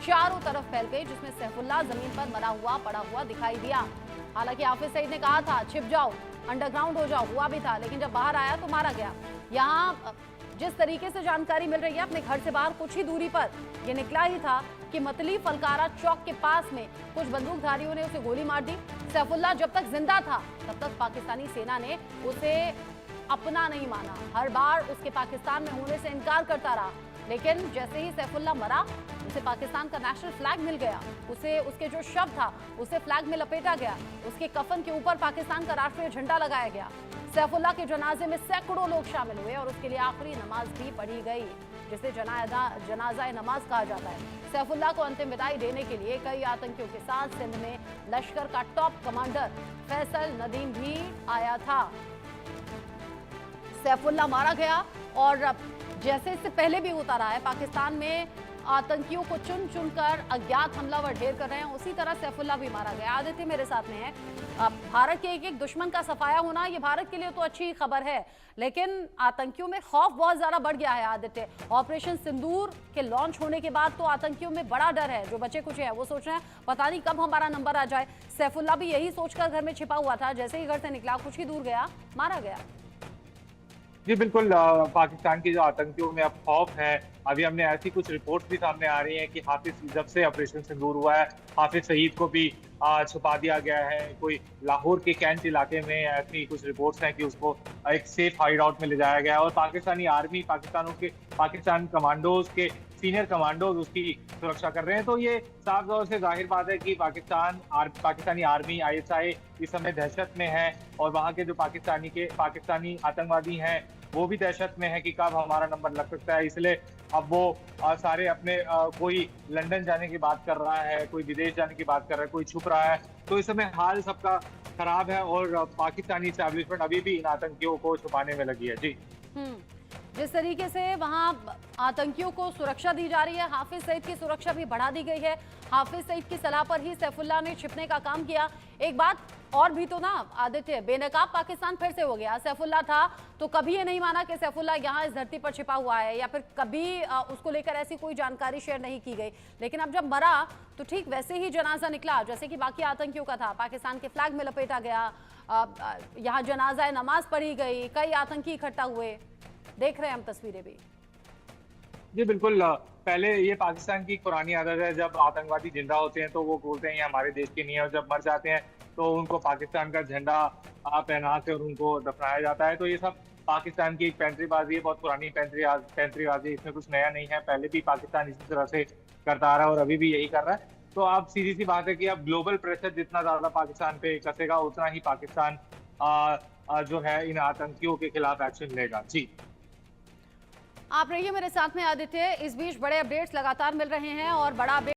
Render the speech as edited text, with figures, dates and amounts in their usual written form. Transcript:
चारों तरफ फैल गई, जिसमें सैफुल्लाह जमीन पर मरा हुआ पड़ा हुआ दिखाई दिया। हालांकि हाफिज सईद ने कहा था छिप जाओ, अंडरग्राउंड हो जाओ, हुआ भी था, लेकिन जब बाहर आया तो मारा गया। यहाँ जिस तरीके से जानकारी मिल रही है, अपने घर से बाहर कुछ ही दूरी पर यह निकला ही था कि मतली फलकारा चौक के पास में कुछ बंदूकधारियों ने उसे गोली मार दी। सैफुल्लाह जब तक जिंदा था तब तक पाकिस्तानी सेना ने उसे अपना नहीं माना, हर बार उसके पाकिस्तान में होने से इनकार करता रहा। लेकिन जैसे ही सैफुल्लाह मरा, उसे पाकिस्तान का नेशनल फ्लैग मिल गया, उसे उसके जो शव था उसे फ्लैग में लपेटा गया, उसके कफन के ऊपर पाकिस्तान का राष्ट्रीय झंडा लगाया गया। सैफुल्लाह के जनाजे में सैकड़ों लोग शामिल हुए और उसके लिए आखिरी नमाज भी पढ़ी गई, जिसे जनाजा नमाज कहा जाता है। सैफुल्लाह को अंतिम विदाई देने के लिए कई आतंकियों के साथ सिंध में लश्कर का टॉप कमांडर फैसल नदीम भी आया था। सैफुल्लाह मारा गया और जैसे इससे पहले भी होता रहा है, पाकिस्तान में आतंकियों को चुन चुनकर अज्ञात हमलावर ढेर कर रहे हैं, उसी तरह सैफुल्लाह भी मारा गया। आदित्य मेरे साथ में है। भारत के एक दुश्मन का सफाया होना ये भारत के लिए तो अच्छी खबर है, लेकिन आतंकियों में खौफ बहुत ज्यादा बढ़ गया है। आदित्य, ऑपरेशन सिंदूर के लॉन्च होने के बाद तो आतंकियों में बड़ा डर है। जो बचे कुछ हैं वो सोच रहे हैं पता नहीं कब हमारा नंबर आ जाए। सैफुल्लाह भी यही सोचकर घर में छिपा हुआ था, जैसे ही घर से निकला कुछ ही दूर गया मारा गया। जी बिल्कुल, पाकिस्तान की जो आतंकियों में अब खौफ है। अभी हमने ऐसी कुछ रिपोर्ट्स भी सामने आ रही हैं कि हाफिज, जब से ऑपरेशन सिंदूर हुआ है, हाफिज सईद को भी छुपा दिया गया है। कोई लाहौर के कैंट इलाके में ऐसी कुछ रिपोर्ट्स हैं कि उसको एक सेफ हाइड आउट में ले जाया गया है और पाकिस्तानी आर्मी, पाकिस्तान कमांडोज के सीनियर कमांडोज उसकी सुरक्षा कर रहे हैं। तो ये साफ तौर से जाहिर बात है कि पाकिस्तानी आर्मी, ISI इस समय दहशत में है और वहाँ के जो पाकिस्तानी आतंकवादी हैं वो भी दहशत में है कि कब हमारा नंबर लग सकता है। इसलिए अब वो सारे अपने कोई लंदन जाने की बात कर रहा है, कोई विदेश जाने की बात कर रहा है, कोई छुप रहा है। तो इस समय हाल सबका खराब है और पाकिस्तानी एस्टैब्लिशमेंट अभी भी इन आतंकियों को छुपाने में लगी है। जी, जिस तरीके से वहां आतंकियों को सुरक्षा दी जा रही है, हाफिज सईद की सुरक्षा भी बढ़ा दी गई है। हाफिज सईद की सलाह पर ही सैफुल्लाह ने छिपने का काम किया। एक बात और भी तो ना आदित्य, बेनकाब पाकिस्तान फिर से हो गया। सैफुल्लाह था तो कभी ये नहीं माना कि सैफुल्लाह यहाँ इस धरती पर छिपा हुआ है, या फिर कभी उसको लेकर ऐसी कोई जानकारी शेयर नहीं की गई। लेकिन अब जब मरा तो ठीक वैसे ही जनाजा निकला जैसे कि बाकी आतंकियों का था, पाकिस्तान के फ्लैग में लपेटा गया, यहाँ जनाजा नमाज पढ़ी गई, कई आतंकी इकट्ठा हुए, देख रहे हैं हम तस्वीरें भी। जी बिल्कुल, पहले ये पाकिस्तान की पुरानी आदत है, जब आतंकवादी जिंदा होते हैं तो वो बोलते हैं ये हमारे देश के नहीं है, और जब मर जाते हैं तो उनको पाकिस्तान का झंडा पहना के और उनको दफनाया जाता है। तो ये सब पाकिस्तान की एक पैंतरीबाजी है, बहुत पुरानी पैंतरीबाजी, इसमें कुछ नया नहीं है। पहले भी पाकिस्तान इसी तरह से करता आ रहा है और अभी भी यही कर रहा है। तो अब सीधी सी बात है कि अब ग्लोबल प्रेशर जितना ज्यादा पाकिस्तान पे कसेगा, उतना ही पाकिस्तान जो है इन आतंकियों के खिलाफ एक्शन लेगा। जी, आप रहिए मेरे साथ में आदित्य। इस बीच बड़े अपडेट्स लगातार मिल रहे हैं और बड़ा